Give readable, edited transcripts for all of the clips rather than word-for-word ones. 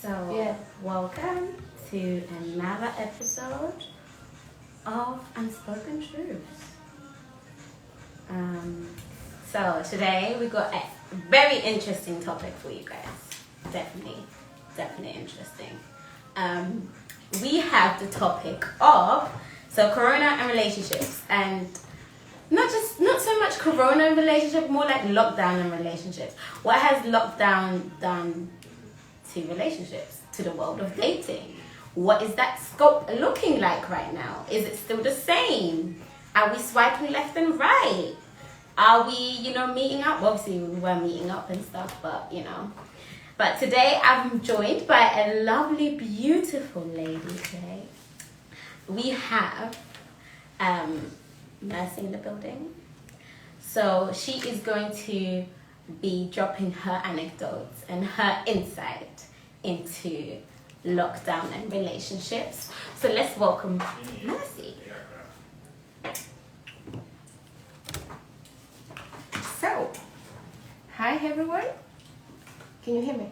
So, welcome to another episode of Unspoken Truths. So today we got a very interesting topic for you guys. Definitely interesting. We have the topic of Corona and relationships, and not so much Corona and relationship, more like lockdown and relationships. What has lockdown done to relationships, to the world of dating? What is that scope looking like right now? Is it still the same? Are we swiping left and right? Are we, meeting up? Obviously, we were meeting up and stuff, but, But today, I'm joined by a lovely, beautiful lady today. We have Mercy in the building. So she is going to be dropping her anecdotes and her insight into lockdown and relationships. So let's welcome Mercy. So, hi everyone. Can you hear me?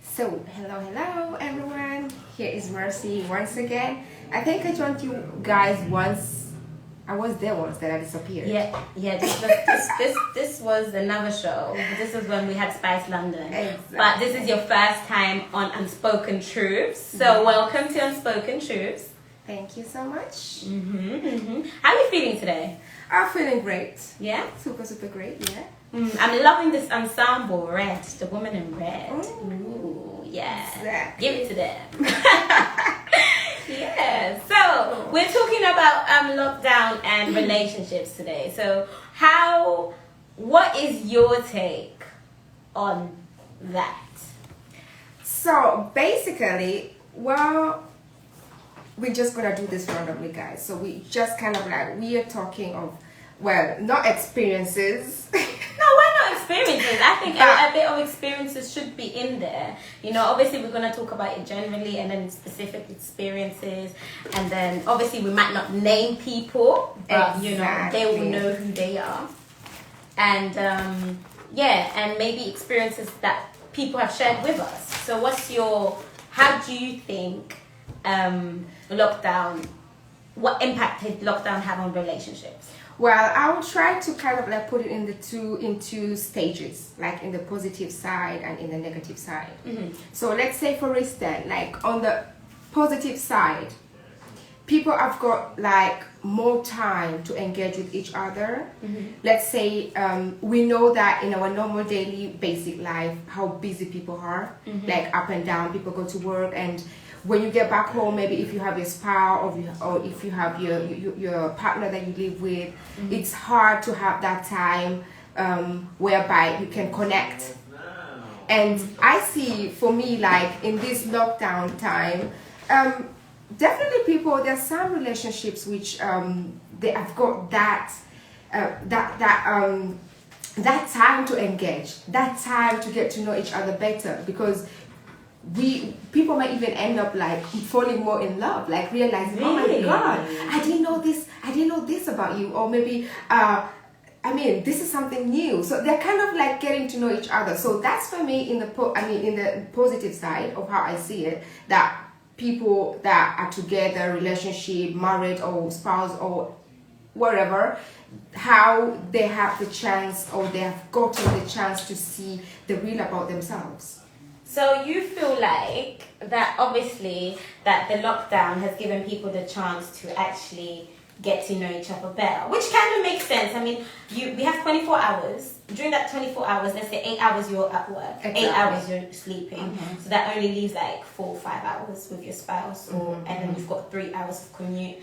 So, hello everyone. Here is Mercy once again. I think I joined you guys once. I was there once, then I disappeared. Yeah. This was another show. This is when we had Spice London. Exactly. But this is your first time on Unspoken Truths. So welcome to Unspoken Truths. Thank you so much. How are you feeling today? I'm feeling great. Yeah? Super great, yeah. I'm loving this ensemble, red. The woman in red. Ooh, yeah. Exactly. Give it to them. Yeah. So we're talking about lockdown and relationships today. So what is your take on that? So basically, we're just gonna do this randomly, guys. So we just we are talking of, not experiences. No, why not experiences? I think a bit of experiences should be in there. Obviously we're going to talk about it generally and then specific experiences. And then obviously we might not name people, but Exactly. they will know who they are. And and maybe experiences that people have shared with us. So how do you think what impact did lockdown have on relationships? Well, I will try to put it in two stages, like in the positive side and in the negative side. So let's say, for instance, like on the positive side, people have got more time to engage with each other. Let's say we know that in our normal daily basic life, how busy people are, like up and down, people go to work, and when you get back home, maybe if you have your spouse or if you have your partner that you live with, it's hard to have that time whereby you can connect. And I see, for me, in this lockdown time, definitely there's some relationships which they have got that time to engage, that time to get to know each other better, because people might even end up falling more in love, realizing, oh my god, I didn't know this about you, or maybe this is something new. So they're getting to know each other. So that's for me in the positive side of how I see it, that people that are together, relationship, married or spouse or whatever, how they have the chance, or they have gotten the chance to see the real about themselves. So you feel like that obviously that the lockdown has given people the chance to actually get to know each other better, which kind of makes sense. We have 24 hours. During that 24 hours, let's say 8 hours you're at work, Exactly. 8 hours you're sleeping. So that only leaves 4 or 5 hours with your spouse, and then you've got 3 hours of commute.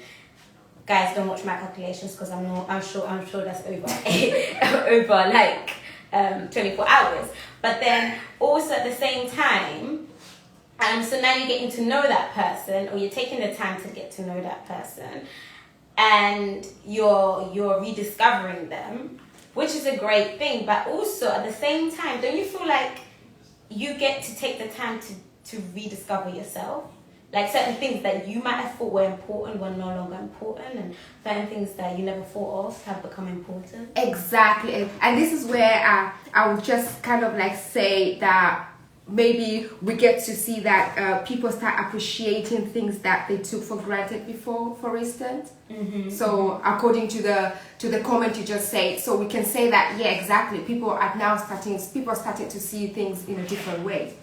Guys, don't watch my calculations because I'm sure that's over 24 hours. But then also at the same time, so now you're getting to know that person, or you're taking the time to get to know that person, and you're rediscovering them, which is a great thing. But also at the same time, don't you feel like you get to take the time to rediscover yourself? like certain things that you might have thought were important were no longer important, and certain things that you never thought of have become important. Exactly. And this is where I would just kind of like say that maybe we get to see that people start appreciating things that they took for granted before, for instance. So according to the comment you just said, so we can say that, yeah, exactly, people are starting to see things in a different way.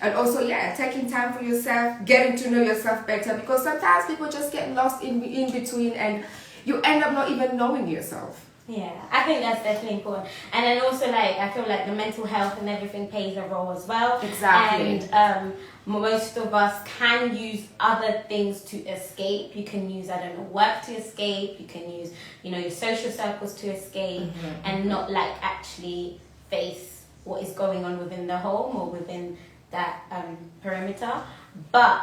And also, yeah, taking time for yourself, getting to know yourself better, because sometimes people just get lost in between and you end up not even knowing yourself. Yeah, I think that's definitely important. And then also, like, I feel like the mental health and everything plays a role as well. Exactly. And most of us can use other things to escape. You can use, I don't know, work to escape. You can use, you know, your social circles to escape, and not like actually face what is going on within the home or within that perimeter. But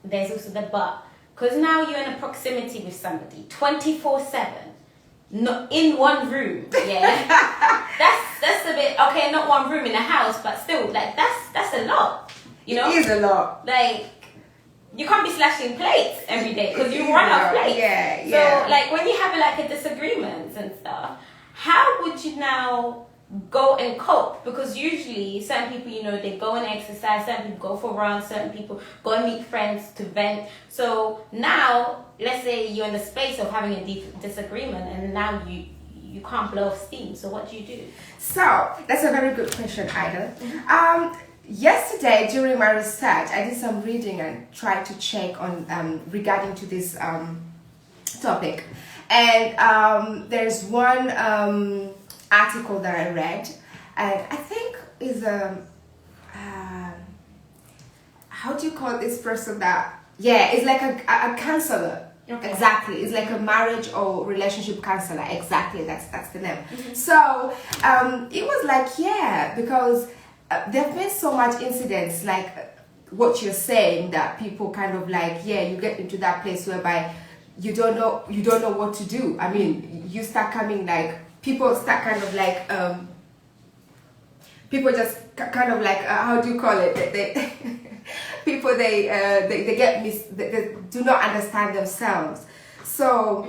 there's also the but, because now you're in a proximity with somebody 24/7. Not in one room, yeah. that's a bit okay. Not one room in a house, but still, like that's a lot. You know, it is a lot. Like you can't be slashing plates every day because you run out of plates. Yeah, So like when you have like a disagreement and stuff, how would you now go and cope? Because usually certain people, you know, they go and exercise, certain people go for runs, certain people go and meet friends to vent. So now, let's say you're in the space of having a disagreement, and now you can't blow off steam. So what do you do? So that's a very good question, Ida. Yesterday during my research, I did some reading and tried to check on regarding to this topic, and there's one article that I read, and I think is how do you call this person that, yeah, it's like a counselor. Okay. Exactly, it's like a marriage or relationship counselor. Exactly, that's the name. So it was like, yeah, because there have been so much incidents like what you're saying, that people kind of like, yeah, you get into that place whereby you don't know what to do. I mean, you start coming like, people start kind of like people just kind of like how do you call it, they people they get they do not understand themselves. So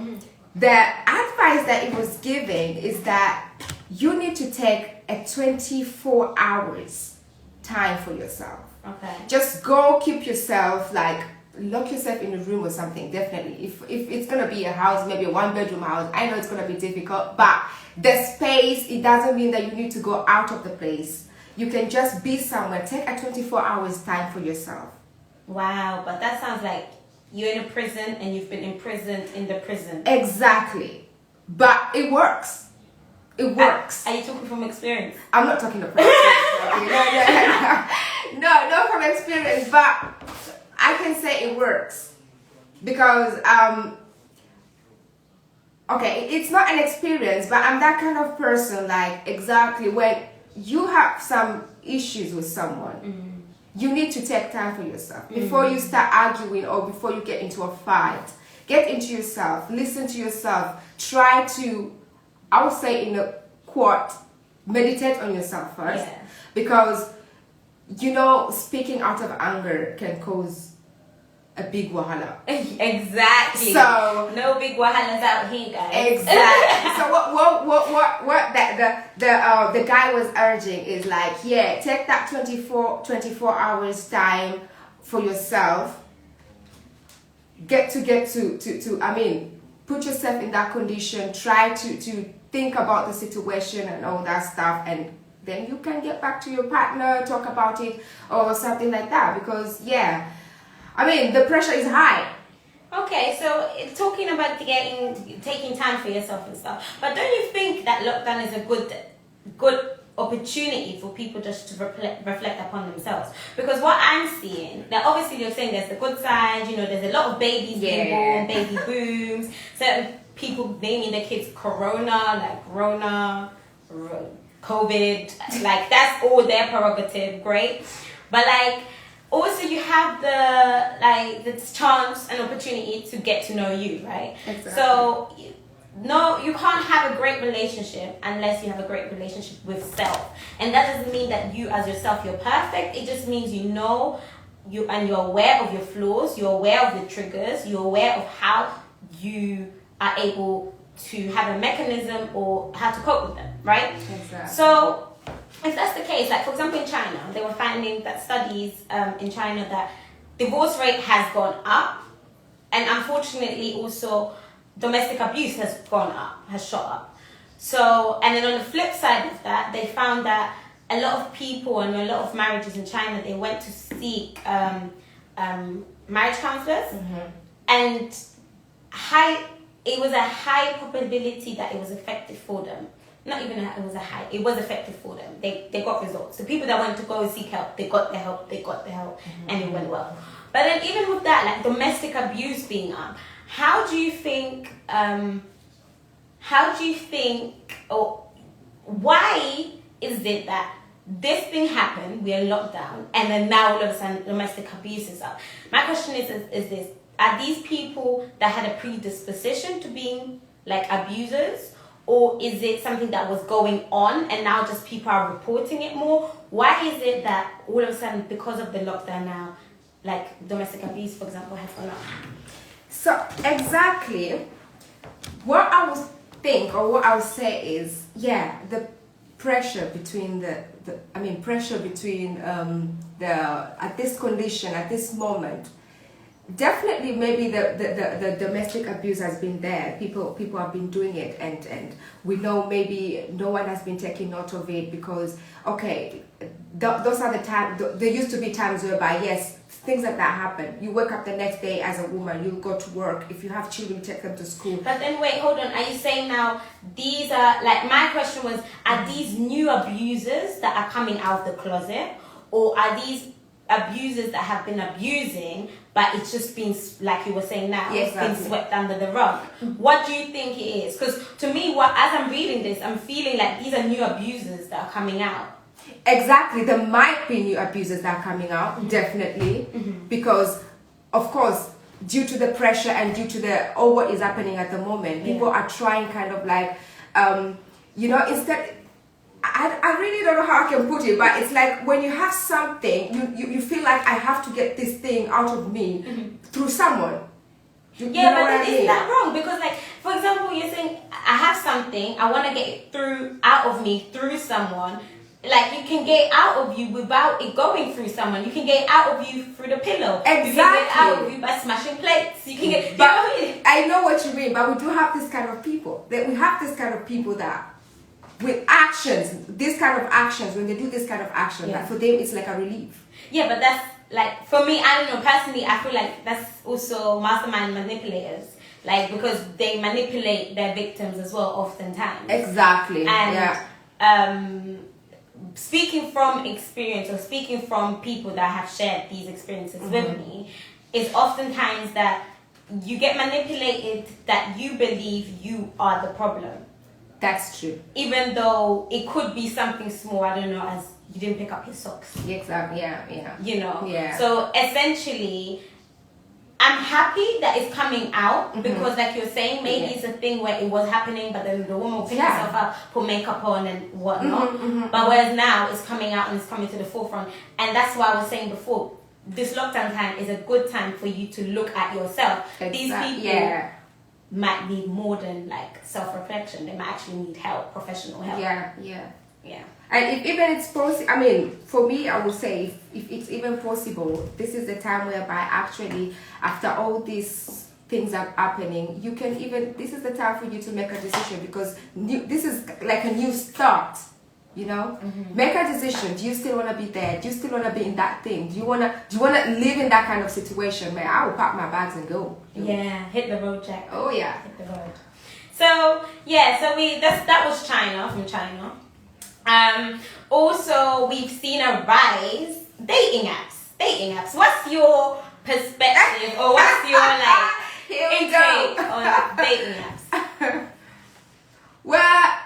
the advice that it was giving is that you need to take a 24 hours time for yourself. Okay. Just go keep yourself, like lock yourself in a room or something. Definitely, if it's gonna be a house, maybe a 1-bedroom house, I know it's gonna be difficult, but the space, it doesn't mean that you need to go out of the place. You can just be somewhere. Take a 24 hours time for yourself. Wow, but that sounds like you're in a prison and you've been imprisoned in the prison. Exactly, but it works. It works. Are you talking from experience? I'm not talking from experience. No, not from experience, but I can say it works because okay, it's not an experience, but I'm that kind of person, like exactly when you have some issues with someone, you need to take time for yourself before you start arguing or before you get into a fight. Get into yourself, listen to yourself, try to, I would say in a quote, meditate on yourself first, because you know, speaking out of anger can cause a big wahala. Exactly. So no big wahalas out here, guys. Exactly. So what that the guy was urging is like, yeah, take that 24 hours time for yourself. Get to I mean, put yourself in that condition. Try to think about the situation and all that stuff, and then you can get back to your partner, talk about it or something like that. Because yeah, I mean, the pressure is high. Okay, so talking about taking time for yourself and stuff, but don't you think that lockdown is a good opportunity for people just to reflect upon themselves? Because what I'm seeing, now obviously you're saying there's the good side, you know, there's a lot of babies being born, baby booms, certain people naming their kids Corona, COVID, like that's all their prerogative, great. But like, also you have the chance and opportunity to get to know you, right? Exactly. So no, you can't have a great relationship unless you have a great relationship with self. And that doesn't mean that you as yourself, you're perfect. It just means you know you're aware of your flaws, you're aware of the triggers, you're aware of how you are able to have a mechanism or how to cope with them, right? Exactly. So if that's the case, like for example in China, they were finding that studies in China that divorce rate has gone up, and unfortunately also domestic abuse has gone up, has shot up. So, and then on the flip side of that, they found that a lot of people and a lot of marriages in China, they went to seek marriage counselors, and it was a high probability that it was effective for them. Not even it was effective for them. They got results. The people that went to go and seek help, they got the help, and it went well. But then even with that, like domestic abuse being up, how do you think, or why is it that this thing happened, we are locked down, and then now all of a sudden domestic abuse is up? My question is this: are these people that had a predisposition to being like abusers, or is it something that was going on and now just people are reporting it more? Why is it that all of a sudden, because of the lockdown now, like domestic abuse, for example, has gone up? So exactly, what I would think or what I would say is, the pressure between at this condition, at this moment, definitely maybe the domestic abuse has been there. People have been doing it, and we know maybe no one has been taking note of it because those are the times. There used to be times whereby yes, things like that happen. You wake up the next day as a woman, you go to work. If you have children, take them to school. But then wait, hold on. Are you saying now these are, like, my question was, are these new abusers that are coming out of the closet, or are these abusers that have been abusing, but it's just been, like you were saying now, it's been swept under the rug? What do you think it is? Because to me, as I'm reading this, I'm feeling like these are new abusers that are coming out. Exactly, there might be new abusers that are coming out, definitely, because of course, due to the pressure and due to what is happening at the moment, people are trying kind of like, instead, I really don't know how I can put it, but it's like when you have something, you feel like I have to get this thing out of me through someone. But isn't that wrong? Because, like, for example, you're saying I have something, I want to get it out of me through someone. Like, you can get it out of you without it going through someone. You can get it out of you through the pillow. Exactly. You can get it out of you by smashing plates. You can get. I know what you mean, but we do have this kind of people. We have this kind of people that, with actions, this kind of actions, when they do this kind of action, that for them it's like a relief. Yeah, but that's like, for me, I don't know, personally, I feel like that's also mastermind manipulators. Like, because they manipulate their victims as well, oftentimes. Exactly. And speaking from experience, or speaking from people that have shared these experiences with me, is oftentimes that you get manipulated that you believe you are the problem. That's true. Even though it could be something small, I don't know, as you didn't pick up your socks. Exactly, yeah. You know? Yeah. So essentially, I'm happy that it's coming out because, like you're saying, maybe it's a thing where it was happening, but then the woman will pick herself up, put makeup on and whatnot. But whereas now it's coming out and it's coming to the forefront. And that's why I was saying before, this lockdown time is a good time for you to look at yourself. These people might need more than like self-reflection. They might actually need help, professional help. Yeah. And if even it's possible, I mean, for me, I would say if it's even possible, this is the time whereby actually, after all these things are happening, you can even, this is the time for you to make a decision, because this is like a new start, you know? Make a decision. Do you still want to be there? Do you still want to be in that thing? Do you want to live in that kind of situation where I will pack my bags and go? Yeah, hit the road, Jack. Oh yeah. Hit the road. So that was from China. Also, we've seen a rise dating apps. What's your perspective, or what's your intake on dating apps? Well,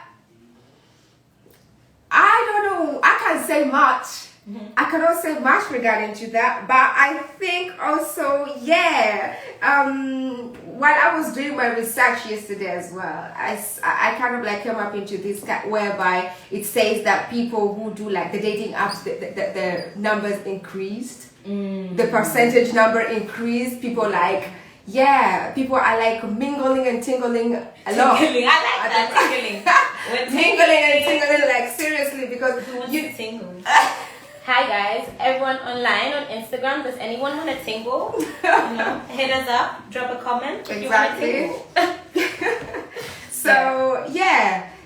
I don't know. I can't say much. I cannot say much regarding to that, but I think also, while I was doing my research yesterday as well, I kind of like came up into this whereby it says that people who do like the dating apps, the numbers increased, the percentage number increased. People people are like mingling and tingling a lot. Tingling, I like that, tingling. We're Mingling and tingling, like seriously, because who wants to tingle? Hi guys, everyone online on Instagram, does anyone want to tingle? Hit us up, drop a comment if exactly. you want to tingle.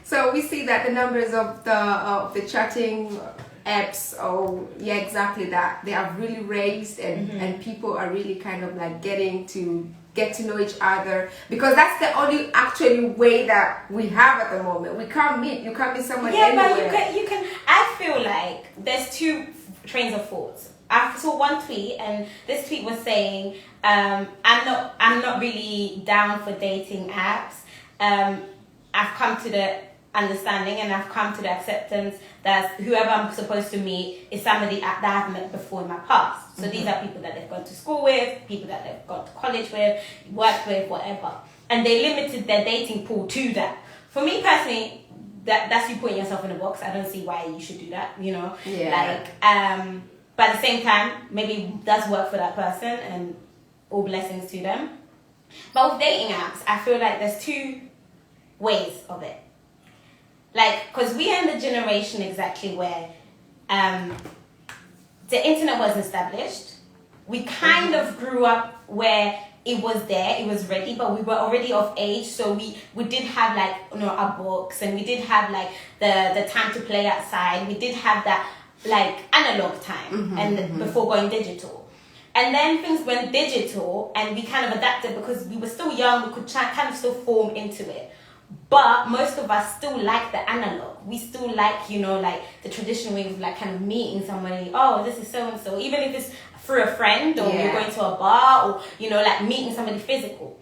So we see that the numbers of the chatting apps, exactly that, they are really raised, and people are really kind of like getting to get to know each other, because that's the only actually way that we have at the moment. You can't meet someone anywhere. But you can. I feel like there's two trains of thoughts. I saw one tweet, and this tweet was saying, I'm not really down for dating apps. I've come to the understanding and I've come to the acceptance that whoever I'm supposed to meet is somebody that I've met before in my past. So these are people that they've gone to school with, people that they've gone to college with, worked with, whatever. And they limited their dating pool to that. For me personally, that's you putting yourself in a box. I don't see why you should do that, Yeah. But at the same time, maybe it does work for that person, and all blessings to them. But with dating apps, I feel like there's two ways of it. Like, because we are in the generation exactly where the internet was established. We kind of grew up where it was there, it was ready, but we were already of age, so we did have like our books, and we did have like the time to play outside. We did have that like analog time before going digital. And then things went digital, and we kind of adapted because we were still young. We could kind of still form into it. But most of us still like the analog. We still like, like the traditional way of like kind of meeting somebody. Oh, this is so and so. Even if it's through a friend, or you're going to a bar, or like meeting somebody physical.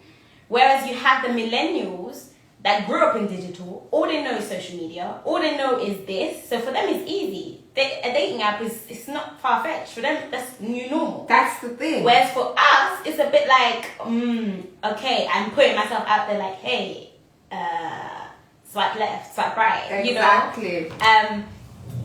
Whereas you have the millennials that grew up in digital. All they know is social media. All they know is this. So for them, it's easy. A dating app it's not far fetched for them. That's new normal. That's the thing. Whereas for us, it's a bit like, okay, I'm putting myself out there like, hey. Swipe left, swipe right. Exactly. I'm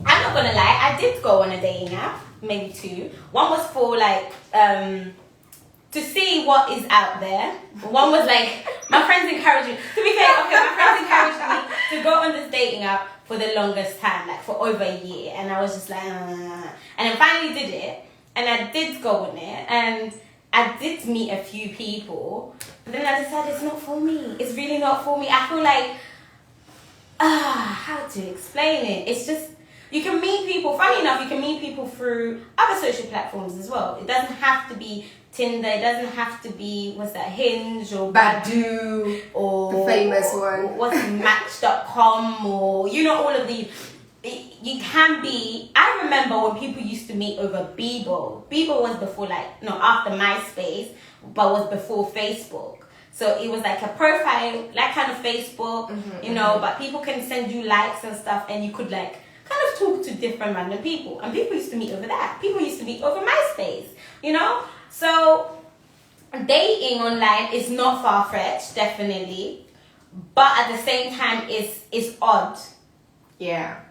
not gonna lie, I did go on a dating app, maybe two. One was for like to see what is out there. One was like my friends encouraged me. To be fair, my friends encouraged me to go on this dating app for the longest time, like for over a year, and I was just like, and I finally did it, and I did go on it, and I did meet a few people, but then I decided it's not for me. It's really not for me. I feel like, how to explain it? It's just, you can meet people, funny enough, you can meet people through other social platforms as well. It doesn't have to be Tinder, it doesn't have to be, Hinge or Badoo, or the famous one. What's Match.com, or, all of these. You can be. I remember when people used to meet over Bebo. Bebo was before after MySpace, but was before Facebook. So it was like a profile, like kind of Facebook, but people can send you likes and stuff, and you could like kind of talk to different random people. And people used to meet over that. People used to meet over MySpace, So dating online is not far-fetched, definitely, but at the same time, it's odd. Yeah.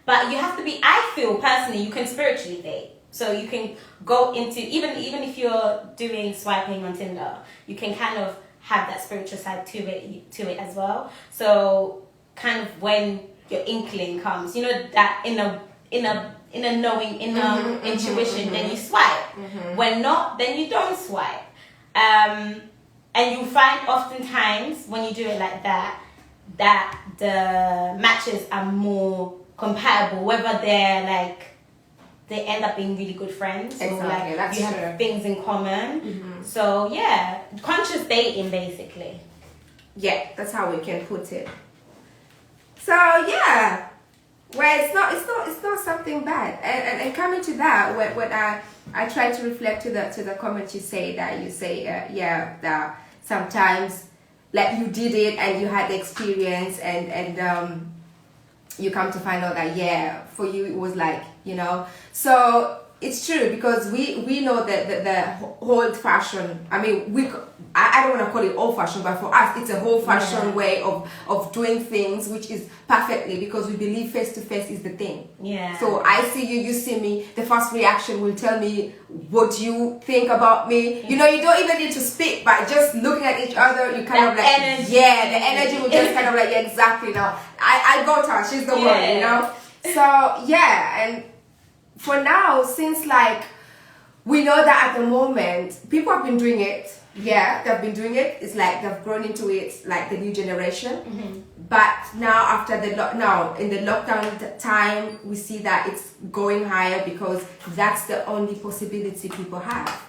But you have to be, I feel personally, you can spiritually date. So you can go into, even if you're doing swiping on Tinder, you can kind of have that spiritual side to it as well. So kind of when your inkling comes, that in a knowing, intuition, then you swipe. When not, then you don't swipe. And you find oftentimes when you do it like that the matches are more compatible, whether they end up being really good friends, exactly, or that's you true. have things in common. So yeah, conscious dating basically. Yeah, that's how we can put it. So yeah, well, it's not something bad. And coming to that, when I try to reflect to the comment you say that sometimes like you did it and you had the experience and you come to find out that for you it was like, so it's true because we know that the old fashion. I mean, I don't want to call it old fashion, but for us, it's a whole fashion way of doing things, which is perfectly because we believe face to face is the thing. Yeah. So I see you, you see me. The first reaction will tell me what you think about me. You know, you don't even need to speak, but just looking at each other, you kind of like, energy. yeah, the energy will just kind of like, yeah, exactly. Now I got her. She's the one, you know. So yeah, and for now, since like we know that at the moment people have been doing it. Yeah, they've been doing it. It's like they've grown into it, like the new generation. But now after in the lockdown time, we see that it's going higher because that's the only possibility people have.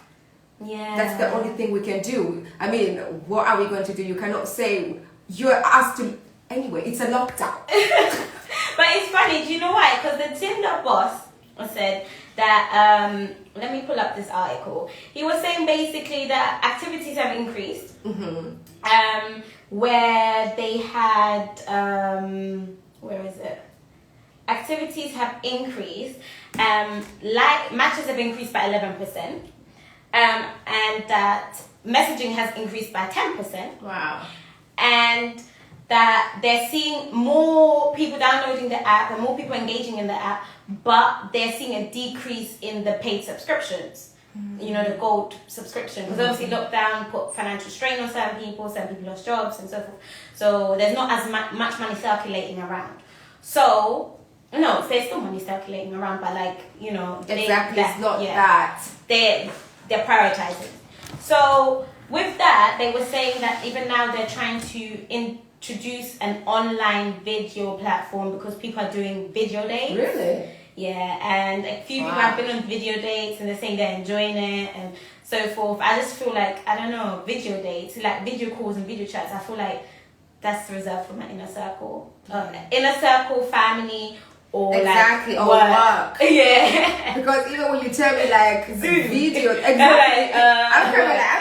Yeah. That's the only thing we can do. I mean, what are we going to do? You cannot say you're asked to. Anyway, it's a lockdown. But it's funny. Do you know why? Because the Tinder boss said that. Let me pull up this article. He was saying basically that activities have increased. Where they had where is it? Activities have increased. Like matches have increased by 11%. And that messaging has increased by 10%. Wow. And that they're seeing more people downloading the app and more people engaging in the app, but they're seeing a decrease in the paid subscriptions. You know, the gold subscription. Because obviously lockdown put financial strain on certain people lost jobs and so forth. So there's not as much money circulating around. So, no, there's still money circulating around, but like, you know. Exactly, it's not that. They're prioritizing. So with that, they were saying that even now they're trying to introduce an online video platform because people are doing video dates. Really? Yeah, and a few people have been on video dates and they're saying they're enjoying it and so forth. I just feel like, I don't know, video dates, like video calls and video chats, I feel like that's reserved for my inner circle. Inner circle, family, or exactly, like or work. Yeah. Because even when you tell me like Zoom video, exactly. I'm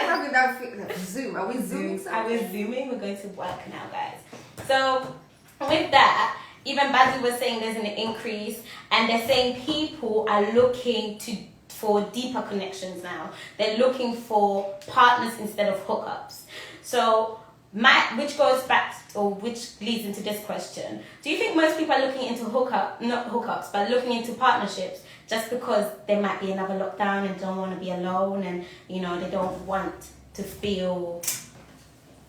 talking that Zoom. Are we zooming? Are we zooming? We're going to work now, guys. So with that, even Basil was saying there's an increase, and they're saying people are looking for deeper connections now. They're looking for partners instead of hookups. So, which leads into this question: do you think most people are looking into not hookups, but looking into partnerships just because there might be another lockdown and don't want to be alone, and you know they don't want to feel,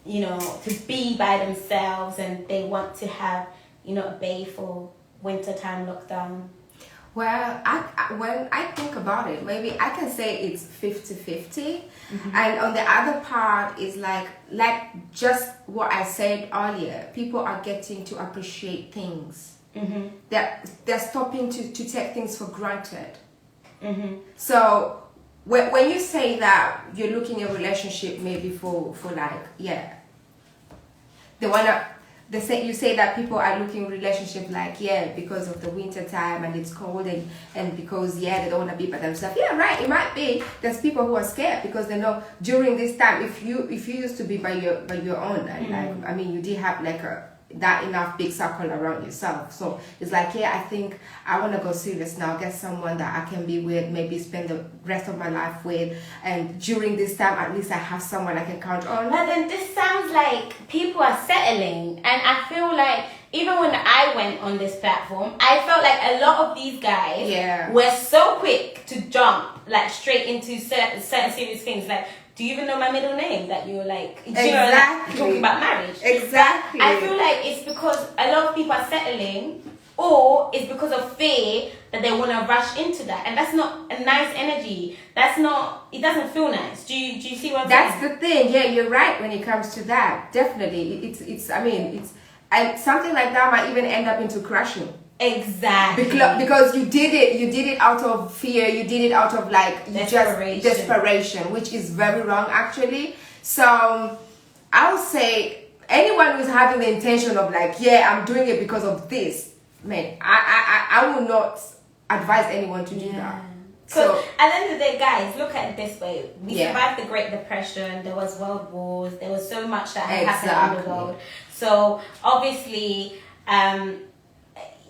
you know, to be by themselves, and they want to have, you know, a bay for wintertime lockdown? Well, when I think about it, maybe I can say it's 50-50. And on the other part is like just what I said earlier, people are getting to appreciate things. They're stopping to take things for granted. So when you say that you're looking at a relationship maybe for like, yeah, you say that people are looking relationship like, yeah, because of the winter time and it's cold and because, yeah, they don't want to be by themselves. Yeah, right, it might be. There's people who are scared because they know during this time, if you used to be by your own, and like, I mean, you did have like that enough big circle around yourself. So it's like, yeah, I think I want to go serious now, get someone that I can be with, maybe spend the rest of my life with, and during this time at least I have someone I can count on. But then this sounds like people are settling, and I feel like even when I went on this platform, I felt like a lot of these guys were so quick to jump like straight into certain serious things, like, do you even know my middle name? That you're like, you know, like, talking about marriage. Exactly. I feel like it's because a lot of people are settling, or it's because of fear that they want to rush into that, and that's not a nice energy. That's not. It doesn't feel nice. Do you see what I'm saying? That's the thing. Yeah, you're right when it comes to that. Definitely, it's. I mean, it's, and something like that might even end up into crashing. Exactly. Because you did it out of fear, you did it out of like desperation, which is very wrong actually. So I would say anyone who's having the intention of like, yeah, I'm doing it because of this, man, I will not advise anyone to do that. So at the end of the day, guys, look at it this way. We survived the Great Depression, there was world wars, there was so much that had happened in the world. So obviously,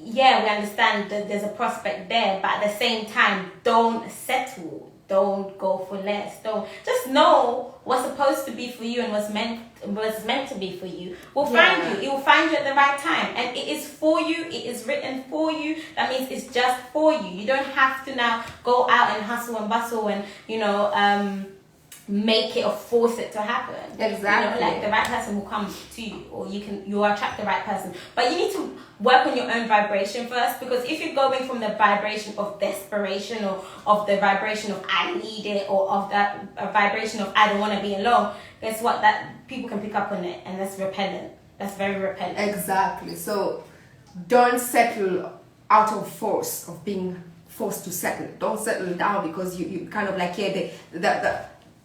yeah, we understand that there's a prospect there, but at the same time, don't settle. Don't go for less. Don't just know what's supposed to be for you and what's meant to be for you. Will find you. It will find you at the right time, and it is for you. It is written for you. That means it's just for you. You don't have to now go out and hustle and bustle and make it or force it to happen. Exactly. Like the right person will come to you, or you attract the right person. But you need to work on your own vibration first, because if you're going from the vibration of desperation, or of the vibration of I need it, or of that vibration of I don't want to be alone, guess what? That people can pick up on it, and that's repellent. That's very repellent. Exactly. So don't settle out of force of being forced to settle. Don't settle down because you kind of like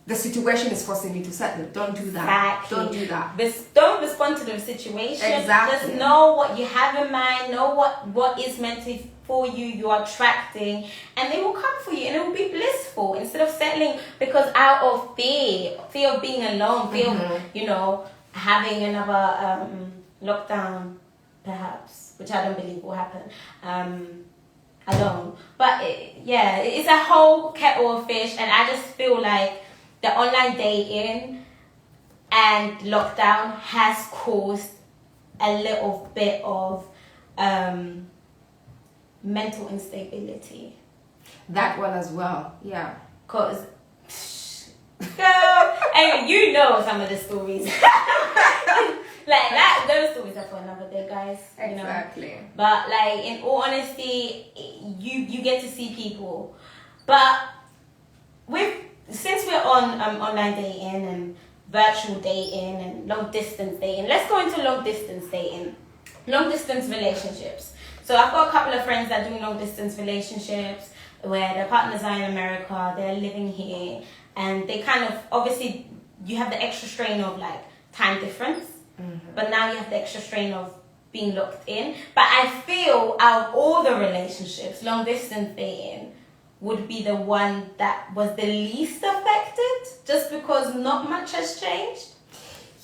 the situation is forcing you to settle. Don't do that. Exactly. Don't do that. Don't respond to the situation. Exactly. Just know what you have in mind. Know what is meant to for you. You're attracting, and they will come for you, and it will be blissful. Instead of settling because out of fear of being alone, fear of having another lockdown, perhaps, which I don't believe will happen. Alone, but it's a whole kettle of fish, and I just feel like the online dating and lockdown has caused a little bit of mental instability. That one as well, yeah. Cause, girl, and you know some of the stories. Like that, those stories are for another day, guys. Exactly. But like, in all honesty, you get to see people, but since we're on online dating and virtual dating and long distance dating, let's go into long distance dating, long distance relationships. So I've got a couple of friends that do long distance relationships where their partners are in America, they're living here, and they kind of, obviously you have the extra strain of like time difference, but now you have the extra strain of being locked in. But I feel out of all the relationships, long distance dating would be the one that was the least affected, just because not much has changed.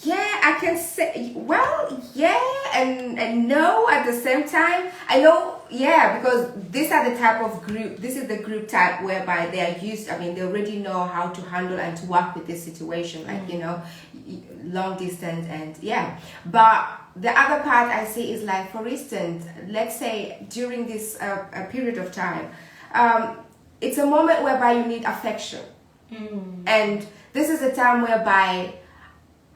Yeah, I can say, well, yeah and no at the same time. I know, yeah, because these are the type of group, this is the group type whereby they are used, they already know how to handle and to work with this situation, like, long distance and yeah. But the other part I see is like, for instance, let's say during this a period of time, it's a moment whereby you need affection. And this is a time whereby,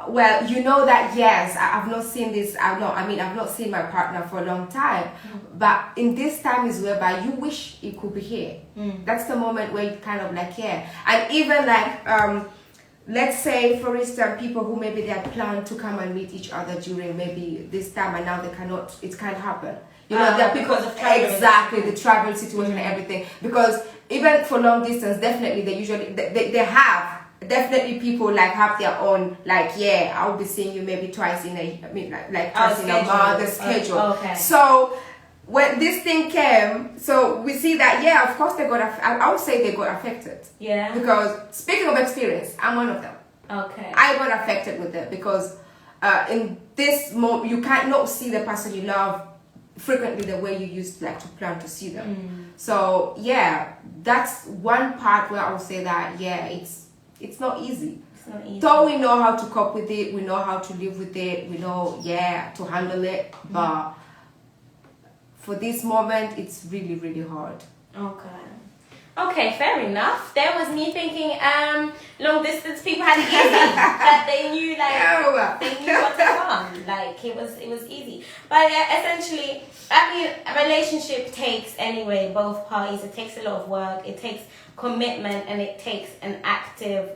well, you know that, yes, I've not seen this, I've not seen my partner for a long time, but in this time is whereby you wish it could be here. That's the moment where you kind of like, yeah. And even like, let's say, for instance, people who maybe they had planned to come and meet each other during maybe this time, and now they cannot, it can't happen. There are people, because of travel. exactly, the travel situation and everything. Because even for long distance, definitely they usually, they have, definitely people like have their own, like, yeah, I'll be seeing you maybe twice in a, like twice in a month, the schedule. Okay. So when this thing came, so we see that, yeah, of course they got, I would say they got affected. Yeah. Because speaking of experience, I'm one of them. Okay. I got affected with it because in this moment, you can't not see the person you love frequently the way you used to plan to see them. So yeah, that's one part where I would say that, yeah, it's not easy. It's not easy. Though we know how to cope with it, we know how to live with it, we know, yeah, to handle it, but for this moment, it's really, really hard. Okay, fair enough. There was me thinking, long distance people had it easy. That they knew, like, they knew what to come. Like, it was easy. But essentially, a relationship takes, anyway, both parties, it takes a lot of work, it takes commitment, and it takes an active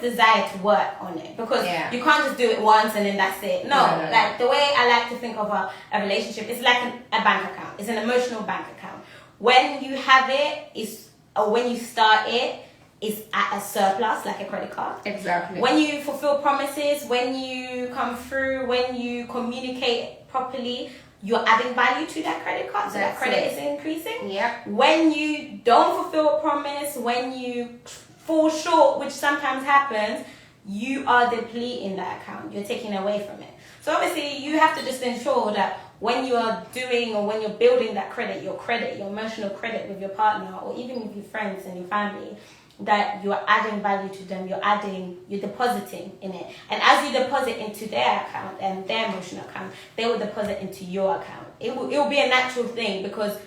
desire to work on it, because you can't just do it once and then that's it. No. Like, the way I like to think of a relationship is like a bank account. It's an emotional bank account. When you have it, or when you start it, is at a surplus, like a credit card. Exactly. When you fulfill promises, when you come through, when you communicate properly, you're adding value to that credit card, so that credit is increasing. Yep. When you don't fulfill a promise, when you fall short, which sometimes happens, you are depleting that account. You're taking away from it. So obviously you have to just ensure that when you are doing or when you're building that credit, your emotional credit with your partner or even with your friends and your family, that you're adding value to them, you're depositing in it. And as you deposit into their account and their emotional account, they will deposit into your account. It will be a natural thing because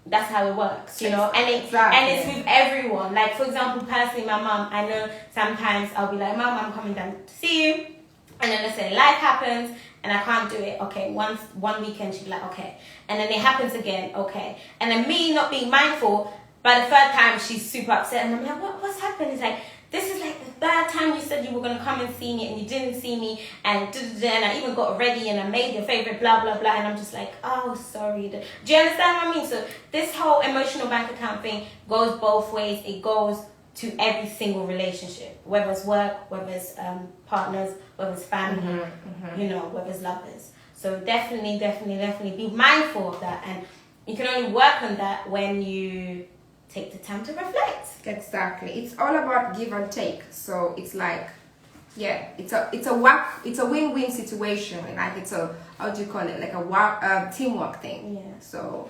that's how it works, you know. And it's with everyone. Like, for example, personally, my mom, I know sometimes I'll be like, Mom, I'm coming down to see you. And then let's say life happens and I can't do it. Okay, one weekend she'll be like, okay. And then it happens again, okay. And then me not being mindful, by the third time she's super upset. And I'm like, what's happened? It's like, this is like the third time you said you were going to come and see me and you didn't see me. And I even got ready and I made your favorite blah, blah, blah. And I'm just like, oh, sorry. Do you understand what I mean? So this whole emotional bank account thing goes both ways. It goes to every single relationship, whether it's work, whether it's partners, whether it's family, you know, whether it's lovers. So definitely be mindful of that. And you can only work on that when you take the time to reflect. Exactly. It's all about give and take. So it's like, yeah, it's a win-win situation. Like it's a, how do you call it? Like a teamwork thing. Yeah. So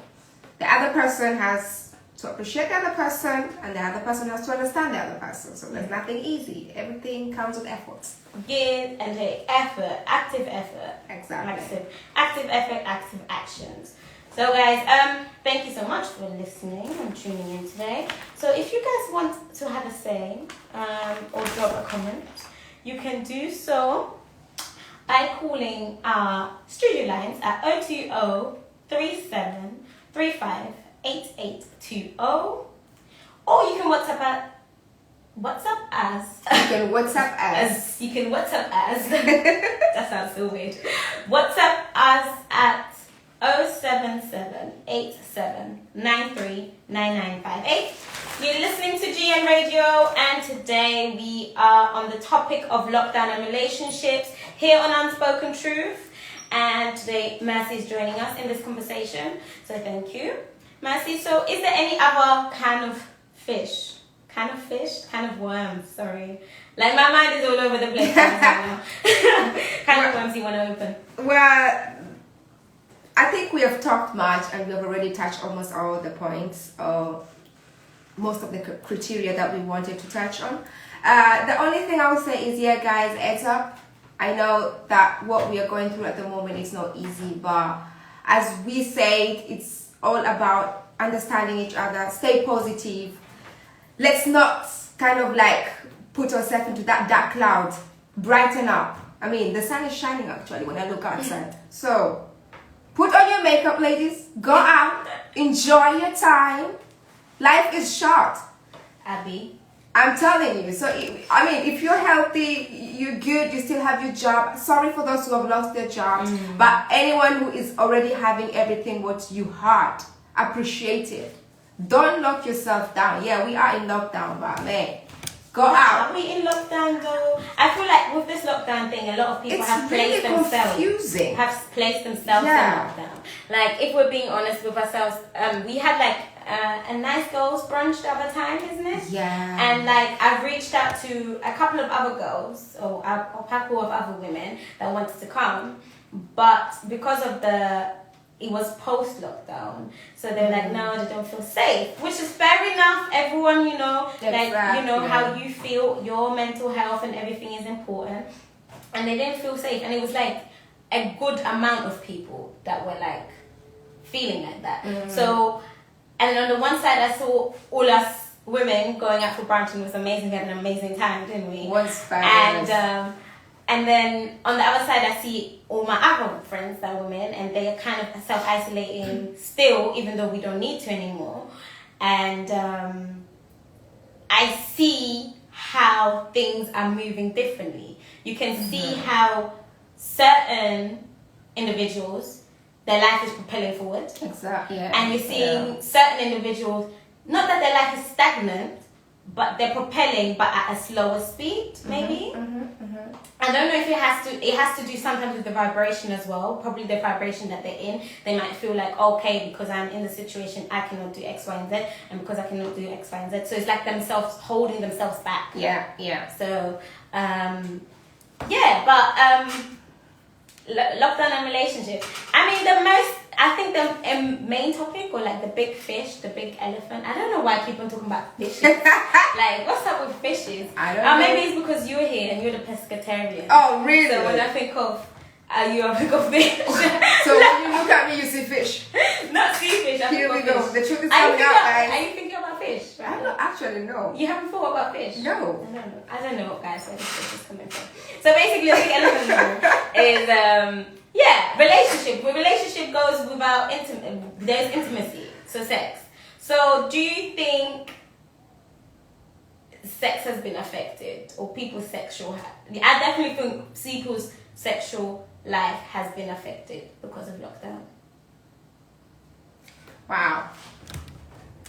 the other person has to appreciate the other person, and the other person has to understand the other person. So there's nothing easy. Everything comes with effort. Give and take effort, active effort. Exactly. Active effort, active actions. So guys, thank you so much for listening and tuning in today. So if you guys want to have a say or drop a comment, you can do so by calling our studio lines at 020-3735-8820, or you can WhatsApp us. You can WhatsApp us. That sounds so weird. WhatsApp us at 07787939958. You're listening to GN Radio, and today we are on the topic of lockdown and relationships here on Unspoken Truth. And today Mercy is joining us in this conversation. So thank you, Mercy. So is there any other kind of worms? Sorry, like my mind is all over the place right now. Kind of worms you want to open? Well, I think we have talked much and we have already touched almost all the points or most of the criteria that we wanted to touch on. The only thing I would say is, yeah, guys, heads up. I know that what we are going through at the moment is not easy, but as we said, it's all about understanding each other, stay positive. Let's not kind of like put ourselves into that dark cloud, brighten up. I mean, the sun is shining actually when I look outside. So, put on your makeup, ladies. Go out. Enjoy your time. Life is short. Abby, I'm telling you. So, I mean, if you're healthy, you're good, you still have your job. Sorry for those who have lost their jobs. But anyone who is already having everything what you had, appreciate it. Don't lock yourself down. Yeah, we are in lockdown, but man, go out. Are we in lockdown though? I feel like with this lockdown thing, a lot of people have placed themselves in lockdown. Like, if we're being honest with ourselves, we had like a nice girls brunch the other time, isn't it? Yeah. And like, I've reached out to a couple of other girls or a couple of other women that wanted to come, but because of it was post-lockdown, so they're like, no, they don't feel safe, which is fair enough. Everyone, you know, like, you know, how you feel, your mental health and everything is important, and they didn't feel safe. And it was like a good amount of people that were like feeling like that. So, and on the one side, I saw all us women going out for brunch, and it was amazing. We had an amazing time, didn't we? It was fabulous. And then on the other side, I see all my other friends that are women, and they are kind of self-isolating still, even though we don't need to anymore. And I see how things are moving differently. You can see how certain individuals, their life is propelling forward. Exactly. Yeah. And you're seeing certain individuals, not that their life is stagnant, but they're propelling, but at a slower speed, maybe. I don't know if it has to do sometimes with the vibration as well. Probably the vibration that they're in. They might feel like, okay, because I'm in the situation, I cannot do X, Y, and Z, and because I cannot do X, Y, and Z. So it's like themselves holding themselves back. Yeah. So, lockdown and relationship. I mean, I think the main topic, or like the big fish, the big elephant. I don't know why I keep on talking about fishes. Like, what's up with fishes? I don't know. Maybe it's because you're here and you're the pescatarian. Oh, really? So when I think of you, I think of fish. So when you look at me, you see fish. Not sea fish. I Here we think of go. fish. The truth is coming out, guys. Are you thinking about fish? I don't actually know. You haven't thought about fish? No. I don't know, guys, where this fish is coming from. So basically, the big elephant is relationship. Where relationship goes without there's intimacy, so sex. So do you think sex has been affected, or people's sexual? I definitely think people's sexual life has been affected because of lockdown. Wow.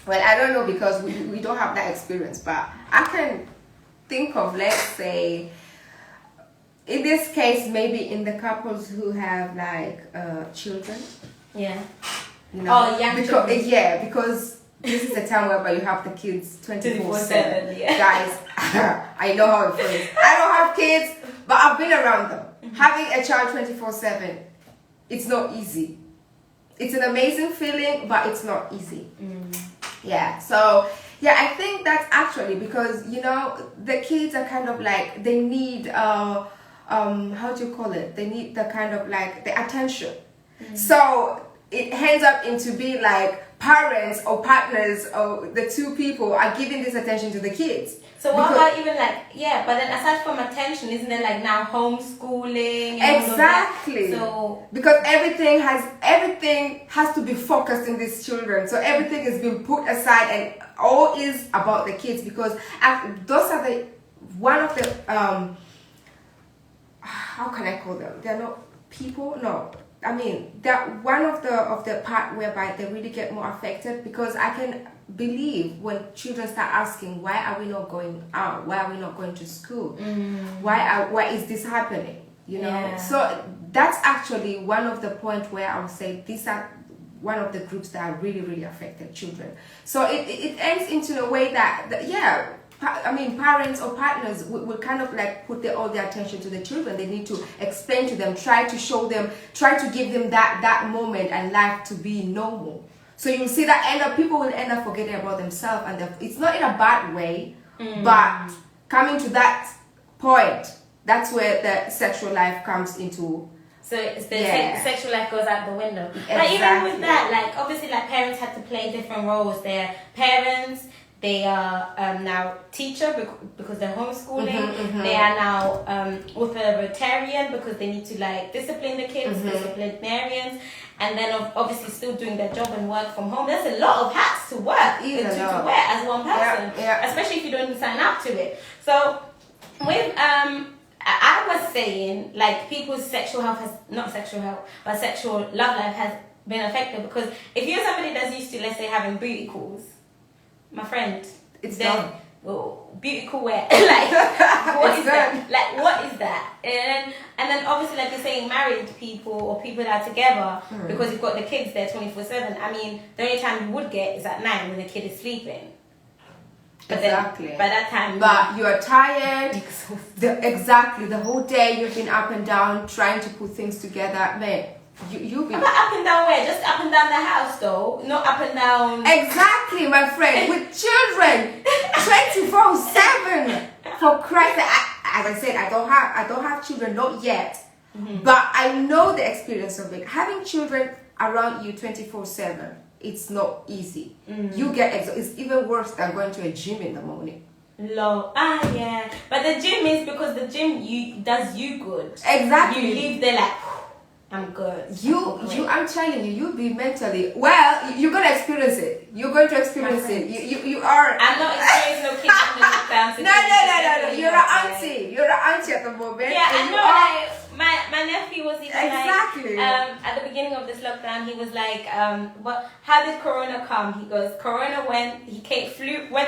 Well, I don't know, because we don't have that experience, but I can think of, let's say, in this case, maybe in the couples who have like children. Yeah. You know, young children. Yeah, because this is a time whereby you have the kids 24/7. Yeah. Guys, I know how it feels. I don't have kids, but I've been around them. Mm-hmm. Having a child 24/7, it's not easy. It's an amazing feeling, but it's not easy. Yeah, so yeah, I think that's actually because, you know, the kids are kind of like, they need how do you call it? They need the kind of like the attention. So it ends up into be like parents or partners or the two people are giving this attention to the kids. So what about even like, but then aside from attention, isn't there like now homeschooling? And exactly. So because everything has to be focused in these children. So everything is being put aside and all is about the kids, because those are one of the how can I call them? They're not people. No, I mean they're one of the part whereby they really get more affected, because I can believe when children start asking, why are we not going out? Why are we not going to school? Why is this happening? You know. Yeah. So that's actually one of the points where I would say these are one of the groups that are really, really affected, children. So it ends into a way that parents or partners will kind of like put all their attention to the children. They need to explain to them, try to show them, try to give them that moment and life to be normal. So you'll see that people will end up forgetting about themselves, and it's not in a bad way, but coming to that point, that's where the sexual life comes into. So sexual life goes out the window. Exactly. But even with that, like obviously, like parents had to play different roles. They're parents. They are now teacher because they're homeschooling. They are now authoritarian because they need to like discipline the kids, disciplinarians, and then obviously still doing their job and work from home. There's a lot of hats to wear as one person, especially if you don't sign up to it. So with I was saying like people's sexual love life has been affected, because if you're somebody that's used to, let's say, having booty calls, my friend, it's done. Well, beauty call where? Like, what is that? Like, what is that? And then obviously, like you're saying, married people or people that are together, because you've got the kids there 24/7. I mean, the only time you would get is at night when the kid is sleeping. But exactly. Then, by that time, you are tired. The whole day you've been up and down trying to put things together, man. You'll be up and down where? Just up and down the house though, not up and down. Exactly, my friend. With children, 24/7. For Christ, as I said, I don't have children, not yet. But I know the experience of it. Having children around you 24/7, it's not easy. You get it's even worse than going to a gym in the morning. Yeah. But the gym is because the gym does you good. Exactly. You leave there like, I'm good. I'm telling you, you'll be mentally well. You're gonna experience it. You're going to experience it. You are. I'm not experiencing no kids on the lockdown. No. You're an auntie. You're an auntie at the moment. Yeah, I know. Like my nephew was even exactly. like at the beginning of this lockdown, he was like, how did Corona come? He goes, Corona went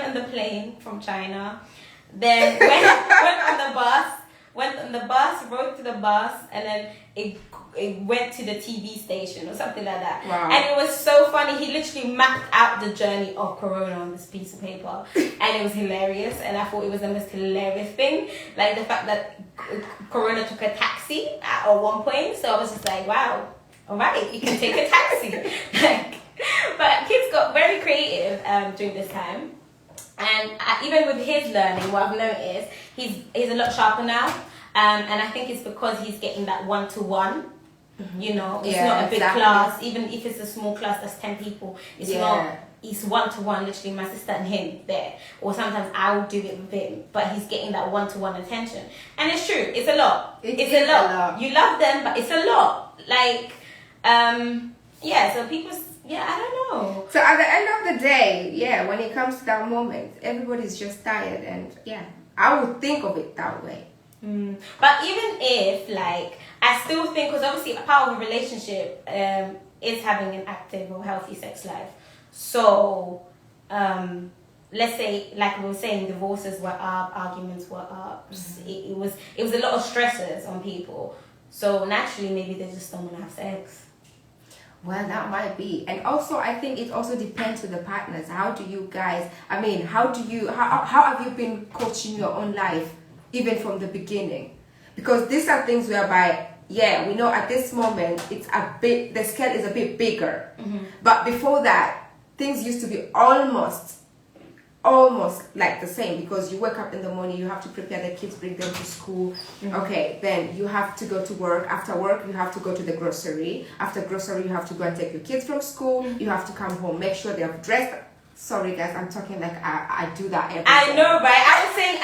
on the plane from China, then went on the bus. went on the bus, rode to the bus, and then it went to the TV station or something like that. Wow. And it was so funny. He literally mapped out the journey of Corona on this piece of paper, and it was hilarious. And I thought it was the most hilarious thing, like the fact that Corona took a taxi at one point. So I was just like, wow, all right, you can take a taxi. But kids got very creative during this time. And even with his learning, what I've noticed, he's a lot sharper now. And I think it's because he's getting that one-to-one. You know, it's not a big class. Even if it's a small class that's 10 people, it's not. It's one-to-one, literally my sister and him there. Or sometimes I will do it with him. But he's getting that one-to-one attention. And it's true, it's a lot. It's a lot. You love them, but it's a lot. Like, so people... Yeah, I don't know. So at the end of the day, when it comes to that moment, everybody's just tired, and I would think of it that way. But even if, like, I still think, because obviously a part of a relationship is having an active or healthy sex life. So, let's say, like we were saying, divorces were up, arguments were up. It was a lot of stresses on people. So naturally, maybe they just don't want to have sex. Well, that might be. And also, I think it also depends on the partners. How do you guys, how have you been coaching your own life, even from the beginning? Because these are things whereby, we know at this moment, the scale is a bit bigger. But before that, things used to be almost like the same, because you wake up in the morning, you have to prepare the kids, bring them to school. Okay, then you have to go to work. After work, you have to go to the grocery. After grocery, you have to go and take your kids from school. You have to come home, make sure they have dressed. Sorry guys, I'm talking like I do that every day. I know, right? I was saying,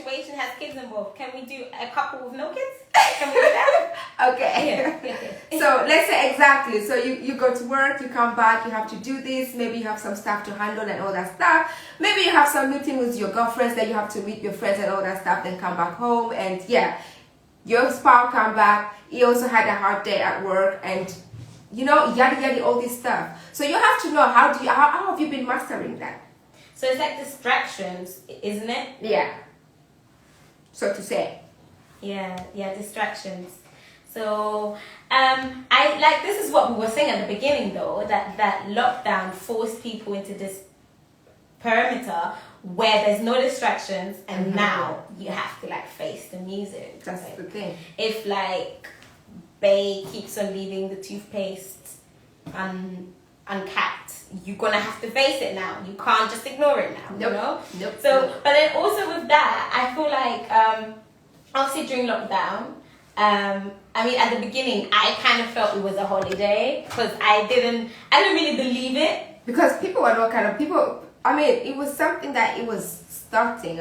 situation has kids involved. Can we do a couple with no kids? Can we do that? Okay. So let's say exactly. So you go to work, you come back, you have to do this. Maybe you have some stuff to handle and all that stuff. Maybe you have some meeting with your girlfriends, then you have to meet your friends and all that stuff. Then come back home, and your spouse come back. He also had a hard day at work, and yada all this stuff. So you have to know how have you been mastering that? So it's like distractions, isn't it? Yeah. So to say. Yeah, distractions. So, this is what we were saying at the beginning though, that lockdown forced people into this perimeter where there's no distractions, and now you have to like face the music. That's the thing. If like Bay keeps on leaving the toothpaste uncapped, you're gonna have to face it now. You can't just ignore it now. You know? Nope. So, but then also with that, I feel like obviously during lockdown, at the beginning, I kind of felt it was a holiday because I didn't really believe it. Because people were not it was something that it was starting.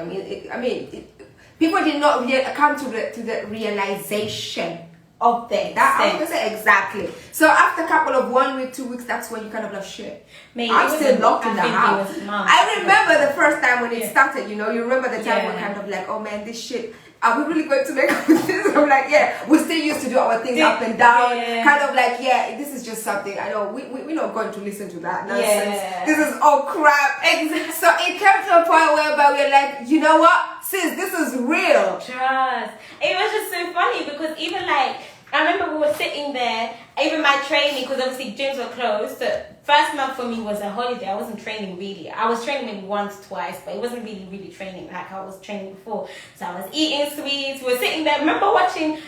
People did not come to the realization of that. I was gonna say exactly. So after a couple of 1 week, 2 weeks, that's when you kind of like shit. Maybe I'm still locked in the house. I remember the first time when it started. You remember the time when kind of like, oh man, this shit. Are we really going to make up with this? I'm like, we still used to do our things up and down. Kind of like, this is just something. I know we're not going to listen to that nonsense. This is all crap. Exactly. So it came to a point whereby we're like, you know what, sis, this is real. Trust. It was just so funny because even like, I remember we were sitting there, even my training, because obviously gyms were closed. So first month for me was a holiday. I wasn't training really. I was training maybe once, twice, but it wasn't really training like I was training before. So I was eating sweets. We were sitting there. I remember watching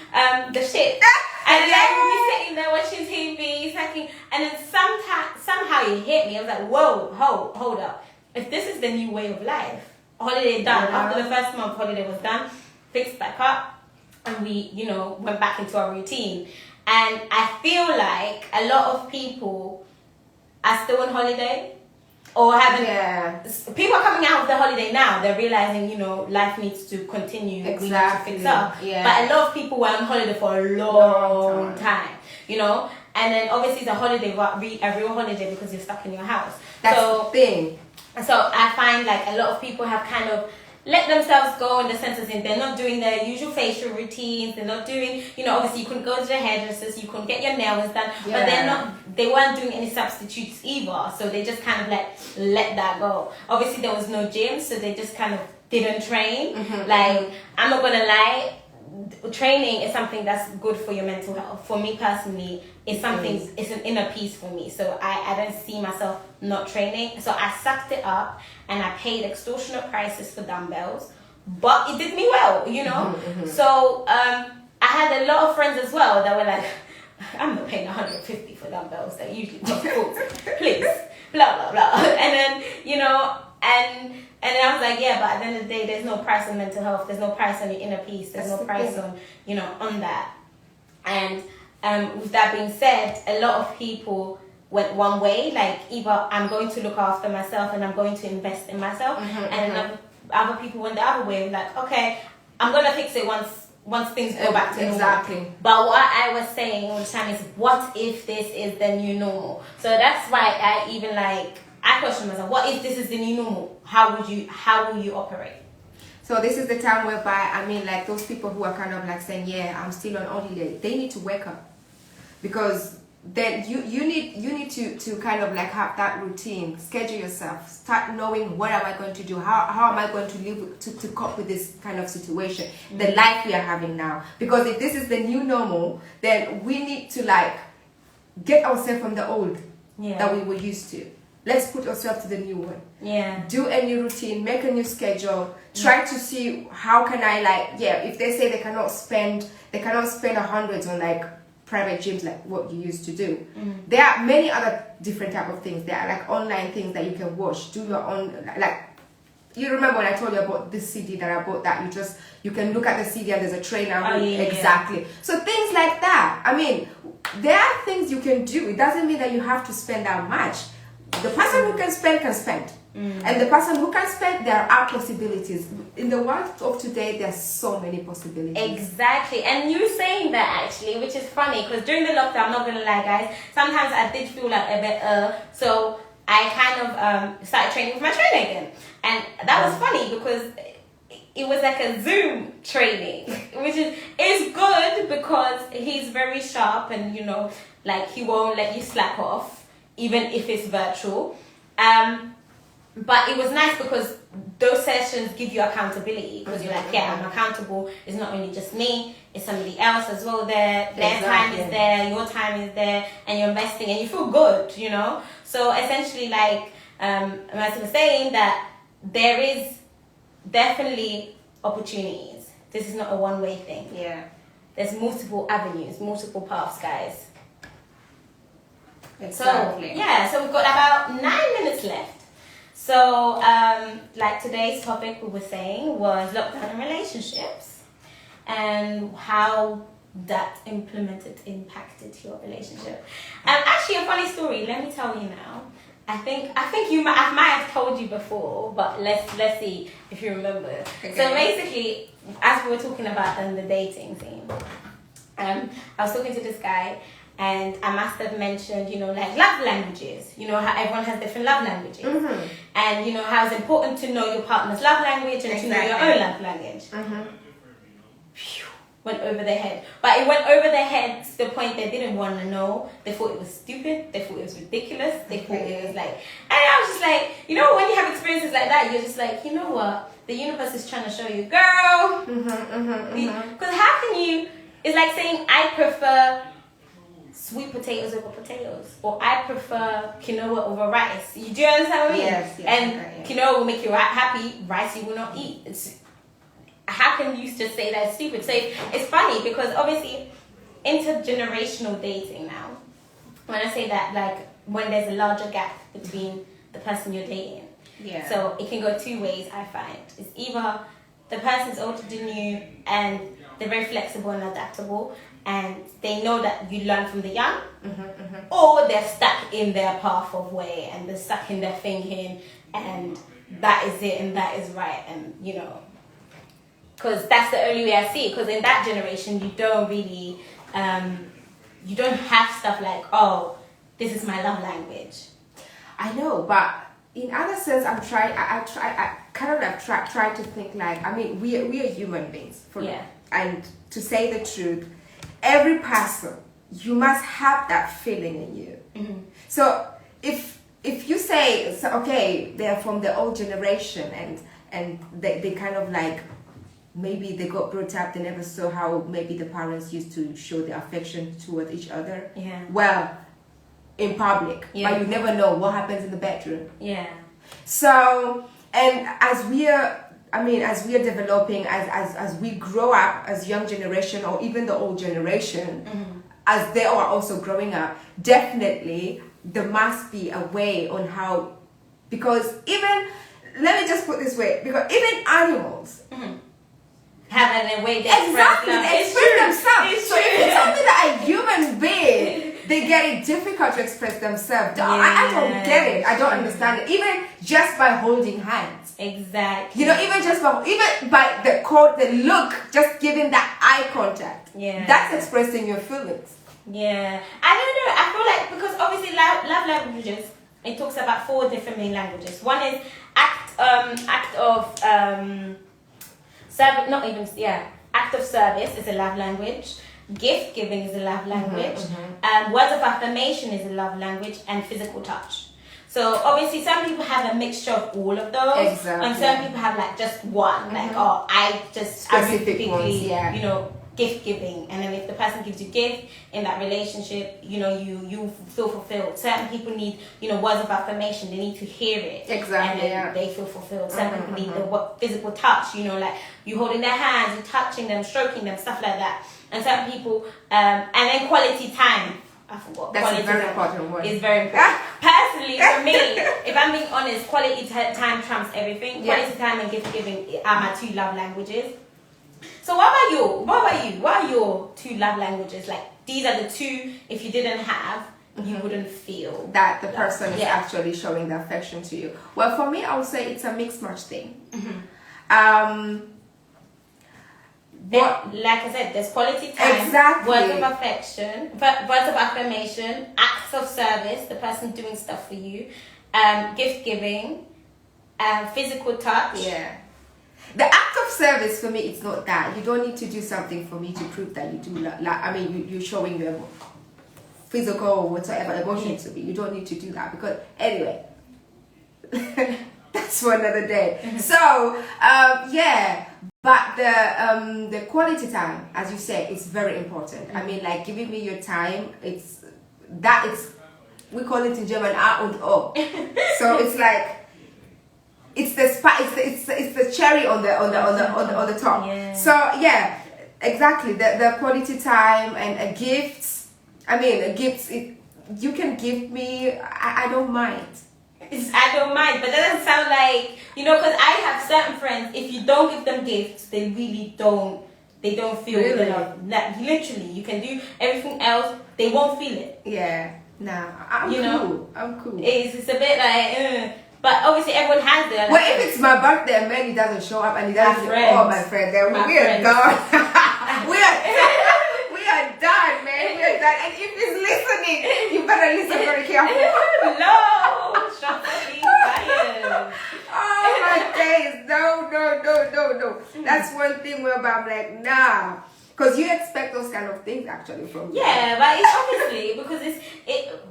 the shit. And then we were sitting there watching TV, snacking. And then somehow it hit me. I was like, whoa, hold up. If this is the new way of life, holiday done. After the first month, holiday was done. Fixed back up. And we, went back into our routine. And I feel like a lot of people are still on holiday or haven't. People are coming out of the holiday now. They're realizing, life needs to continue. Exactly. We need to fix up. Yeah. But a lot of people were on holiday for a long time, And then obviously it's a holiday, a real holiday because you're stuck in your house. That's the thing. So I find like a lot of people have kind of let themselves go in the sense of they're not doing their usual facial routines. They're not doing, obviously you couldn't go to the hairdressers, you couldn't get your nails done, but they weren't doing any substitutes either. So they just kind of like let that go. Obviously there was no gym, so they just kind of didn't train. Like, I'm not gonna lie, training is something that's good for your mental health. For me personally, it's something, it's an inner peace for me. So I don't see myself not training. So I sucked it up and I paid extortionate prices for dumbbells, but it did me well, you know? So I had a lot of friends as well that were like, I'm not paying 150 for dumbbells that usually cost 40, please, blah, blah, blah. And then, you know, and then I was like, yeah, but at the end of the day, there's no price on mental health. There's no price on your inner peace. There's no price on, you know, on that. And with that being said, a lot of people went one way, like either I'm going to look after myself and I'm going to invest in myself. And then other people went the other way, like, okay, I'm going to fix it once things go back to normal. Exactly. But what I was saying all the time is, what if this is the new normal? So that's why I even I question myself, what if this is the new normal? How will you operate? So this is the time whereby, I mean, like those people who are kind of like saying, yeah, I'm still on holiday, they need to wake up. Because then you need to kind of like have that routine, schedule yourself, start knowing what am I going to do, how am I going to live to cope with this kind of situation, the life we are having now. Because if this is the new normal, then we need to like get ourselves from the old that we were used to. Let's put ourselves to the new one. Yeah. Do a new routine, make a new schedule, try to see how can I if they say they cannot spend hundreds on like private gyms like what you used to do. There are many other different type of things. There are like online things that you can watch, do your own, like, you remember when I told you about this CD that I bought, that you can look at the CD and there's a trainer exactly. So things like that. I mean, there are things you can do. It doesn't mean that you have to spend that much. The person who can spend can spend. And the person who can spend, there are possibilities. In the world of today, there's so many possibilities. Exactly. And you saying that actually, which is funny, because during the lockdown, I'm not going to lie, guys, sometimes I did feel like a bit, so I kind of started training with my trainer again. And that was funny because it was like a Zoom training, which is good because he's very sharp and, you know, like he won't let you slack off, even if it's virtual. But it was nice because those sessions give you accountability, because you're like, yeah, I'm accountable. It's not only just me, it's somebody else as well there. Their time is there, your time is there, and you're investing and you feel good, you know? So essentially, like Mercy was saying, that there is definitely opportunities. This is not a one-way thing. Yeah. There's multiple avenues, multiple paths, guys. Exactly. So we've got about 9 minutes left. So, like today's topic we were saying was lockdown and relationships, and how that impacted your relationship. And actually, a funny story. Let me tell you now. I think I might have told you before, but let's see if you remember. Okay. So basically, as we were talking about the dating scene, I was talking to this guy. And I must have mentioned, you know, like love languages. You know, how everyone has different love languages. And, you know, how it's important to know your partner's love language and to know your own love language. Phew, went over their head. But it went over their head to the point they didn't want to know. They thought it was stupid. They thought it was ridiculous. They thought it was like... And I was just like, you know, when you have experiences like that, you're just like, you know what? The universe is trying to show you, girl. Because how can you... It's like saying, I prefer... sweet potatoes over potatoes, or I prefer quinoa over rice. Do you understand what I mean? Yes. And quinoa will make you happy, rice you will not eat. How can you just say that's stupid? So it's funny because obviously intergenerational dating now, when I say that, like when there's a larger gap between the person you're dating. Yeah. So it can go two ways, I find. It's either the person's older than you and they're very flexible and adaptable, and they know that you learn from the young, or they're stuck in their path of way and they're stuck in their thinking, and that is it and that is right, and you know, because that's the only way I see it. Because in that generation, you don't really, you don't have stuff like, oh, this is my love language. I know, but in other sense, I try to think like, I mean, we are human beings, and to say the truth, every person, you must have that feeling in you. So if you say, so, okay, they're from the old generation and and they kind of like, maybe they got brought up, they never saw how maybe the parents used to show their affection toward each other. Yeah. Well, in public, Yeah. but you never know what happens in the bedroom. Yeah. So, and as we are developing, as we grow up as young generation, or even the old generation, as they are also growing up, definitely there must be a way on how, because even, let me just put this way, because even animals have a way to exactly love. they express themselves. So if you tell me that a human being, they get it difficult to express themselves, I don't get it. I don't understand it. Even just by holding hands. Exactly. You know, even by the look, just giving that eye contact. Yeah. That's expressing your feelings. Yeah. I don't know. I feel like, because obviously love languages, it talks about 4 different main languages. One is act of act of service is a love language. Gift giving is a love language. Words of affirmation is a love language, and physical touch. So obviously some people have a mixture of all of those. Exactly. And some people have like just one. Like, I Specific ones, yeah. you know, gift giving, and then if the person gives you gift in that relationship, you know, you feel fulfilled. Certain people need, you know, words of affirmation. They need to hear it, Exactly, and then they feel fulfilled. Some people need the physical touch, you know, like you holding their hands, you touching them, stroking them, stuff like that. And some people, and then quality time. I forgot. That's quality a very time important word. is very important. Personally, for me, if I'm being honest, quality time trumps everything. Yeah. Quality time and gift giving are my 2 love languages. So what about you? What are your 2 love languages? Like, these are the 2, if you didn't have, you wouldn't feel that the person is Yeah. actually showing the affection to you. Well, for me, I would say it's a mixed match thing. What, like I said, there's quality time, Exactly. words of affection, words of affirmation, acts of service, the person doing stuff for you, gift giving, physical touch. Yeah. The act of service for me, it's not that. You don't need to do something for me to prove that you do. You're showing your physical or whatever emotion to me. You don't need to do that, because anyway, that's for another day. So yeah. But the quality time, as you say, is very important. I mean, like, giving me your time, we call it in German A und O. So it's like, it's the cherry on the top. Yeah. So yeah, exactly. The quality time and gifts. I mean, gifts. You can give me. I don't mind. I don't mind, but that doesn't sound like, you know, because I have certain friends, if you don't give them gifts, they really don't, they don't feel Really? the love. Literally, you can do everything else, they won't feel it. Yeah. Nah, I'm You cool. know? I'm cool. It's a bit like, but obviously everyone has their. Well, if it's my birthday and Manny doesn't show up and he doesn't friends. oh, my friend, then My we are friends. done. we are done, man. We are done. And if he's listening, you better listen very carefully. No, shots are being fired. Oh my days. No. That's one thing whereby I'm like, nah. Because you expect those kind of things actually from me. Yeah, but it's obviously because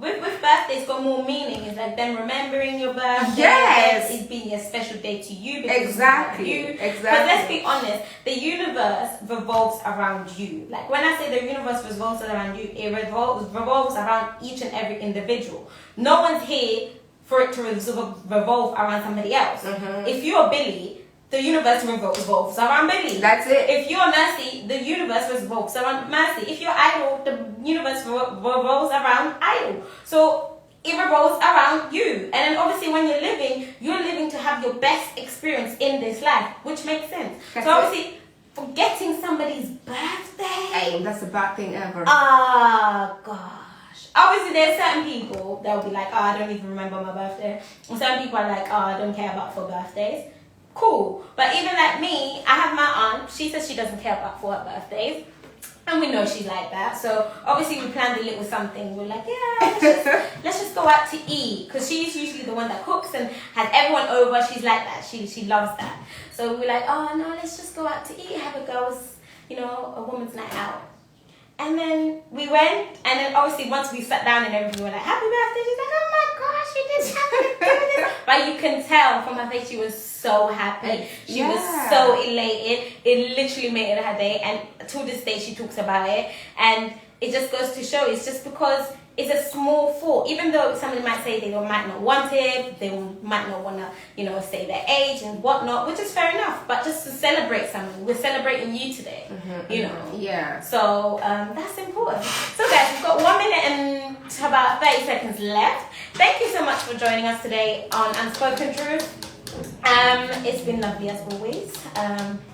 with birthdays got more meaning. It's like them remembering your birthday. Yes. It's being a special day to you. Because Exactly. You. Exactly. But let's be honest, the universe revolves around you. Like when I say the universe revolves around you, it revolves around each and every individual. No one's here for it to revolve around somebody else. If you're Billy, the universe revolves around Billy. That's it. If you're Mercy, the universe revolves around Mercy. If you're Idol, the universe revolves around Idol. So it revolves around you. And then obviously when you're living to have your best experience in this life, which makes sense. That's so obviously, forgetting somebody's birthday. Hey, that's the bad thing ever. Oh, gosh. Obviously, there's certain people that will be like, I don't even remember my birthday. And some people are like, I don't care about for birthdays. Cool. But even like me, I have my aunt. She says she doesn't care about for her birthdays. And we know she's like that. So obviously we planned a little something. We're like, yeah, let's just go out to eat. Because she's usually the one that cooks and has everyone over. She's like that. She loves that. So we're like, oh no, let's just go out to eat. Have a girls, a woman's night out. And then we went, and then obviously once we sat down and everything, we were like, happy birthday. She's like, oh my gosh, you didn't have to do this. But you can tell from her face she was so happy. She was so elated. It literally made it her day, and to this day she talks about it. And it just goes to show, it's just because it's a small fault. Even though somebody might say they might not want it, they might not want to, say their age and whatnot, which is fair enough. But just to celebrate something, we're celebrating you today, Yeah. So that's important. So guys, we've got 1 minute and about 30 seconds left. Thank you so much for joining us today on Unspoken Truth. It's been lovely as always.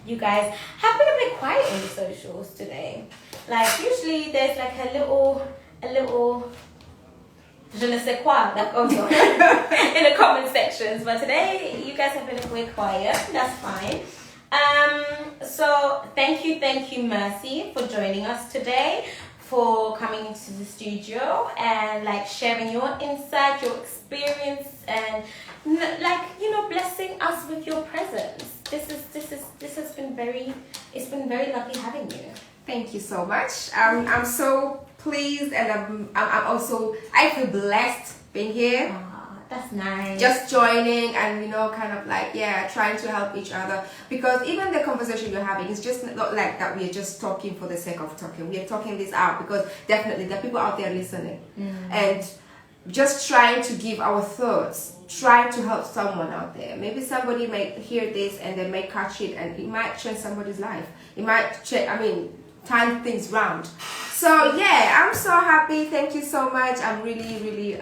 You guys have been a bit quiet on the socials today. Like usually there's like a little je ne sais quoi that goes on in the comment sections, but today you guys have been a bit quiet. That's fine. So thank you Mercy for joining us today, for coming into the studio and like sharing your insight, your experience, and blessing us with your presence. This has been very lovely having you. Thank you so much. I'm so pleased, and I feel blessed being here. Oh, that's nice. Just joining and trying to help each other, because even the conversation you're having is just not like that we are just talking for the sake of talking. We are talking this out because definitely there are people out there listening, and just trying to give our thoughts, trying to help someone out there. Maybe somebody may hear this and they may catch it, and it might change somebody's life. It might turn things round. So yeah, I'm so happy. Thank you so much. I'm really